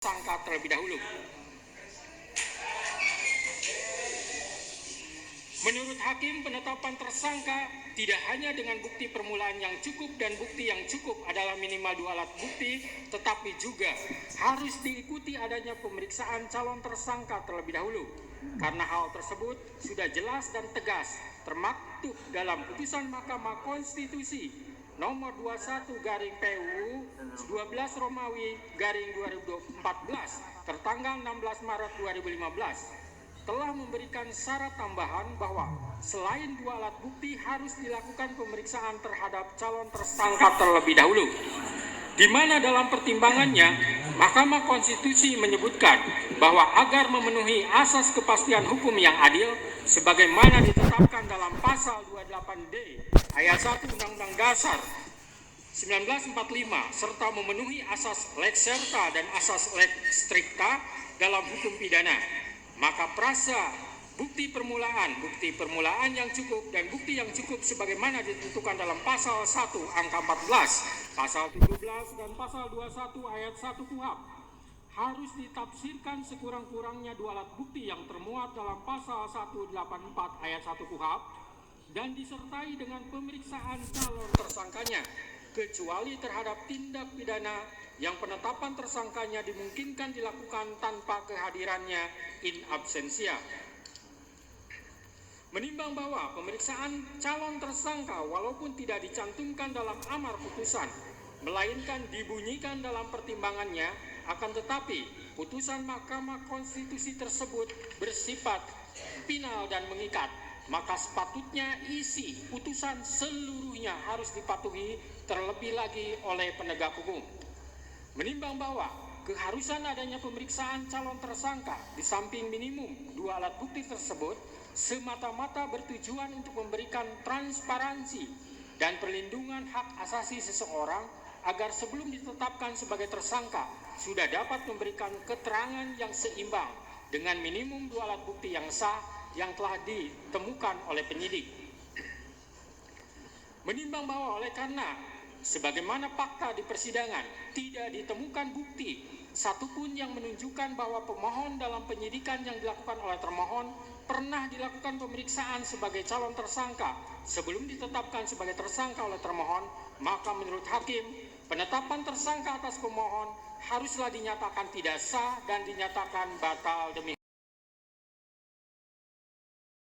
tersangka terlebih dahulu. Menurut hakim, penetapan tersangka tidak hanya dengan bukti permulaan yang cukup dan bukti yang cukup adalah minimal 2 alat bukti, tetapi juga harus diikuti adanya pemeriksaan calon tersangka terlebih dahulu. Karena hal tersebut sudah jelas dan tegas termaktub dalam putusan Mahkamah Konstitusi nomor 21/PUU 12 Romawi /2014 tertanggal 16 Maret 2015 telah memberikan syarat tambahan bahwa selain 2 alat bukti harus dilakukan pemeriksaan terhadap calon tersangka terlebih dahulu, di mana dalam pertimbangannya Mahkamah Konstitusi menyebutkan bahwa agar memenuhi asas kepastian hukum yang adil sebagaimana ditetapkan dalam pasal 28D ayat 1 Undang-Undang Dasar 1945 serta memenuhi asas lex serta dan asas lex stricta dalam hukum pidana, maka prasa bukti permulaan yang cukup dan bukti yang cukup sebagaimana ditentukan dalam pasal 1 angka 14, pasal 17 dan pasal 21 ayat 1 KUHP harus ditafsirkan sekurang-kurangnya 2 alat bukti yang termuat dalam pasal 184 ayat 1 KUHP dan disertai dengan pemeriksaan calon tersangkanya, kecuali terhadap tindak pidana yang penetapan tersangkanya dimungkinkan dilakukan tanpa kehadirannya in absentia. Menimbang bahwa pemeriksaan calon tersangka walaupun tidak dicantumkan dalam amar putusan, melainkan dibunyikan dalam pertimbangannya, akan tetapi putusan Mahkamah Konstitusi tersebut bersifat final dan mengikat, maka sepatutnya isi putusan seluruhnya harus dipatuhi terlebih lagi oleh penegak hukum. Menimbang bahwa keharusan adanya pemeriksaan calon tersangka di samping minimum 2 alat bukti tersebut semata-mata bertujuan untuk memberikan transparansi dan perlindungan hak asasi seseorang agar sebelum ditetapkan sebagai tersangka sudah dapat memberikan keterangan yang seimbang dengan minimum 2 alat bukti yang sah yang telah ditemukan oleh penyidik. Menimbang bahwa oleh karena sebagaimana fakta di persidangan tidak ditemukan bukti satupun yang menunjukkan bahwa pemohon dalam penyidikan yang dilakukan oleh termohon pernah dilakukan pemeriksaan sebagai calon tersangka sebelum ditetapkan sebagai tersangka oleh termohon, maka menurut hakim penetapan tersangka atas pemohon haruslah dinyatakan tidak sah dan dinyatakan batal demi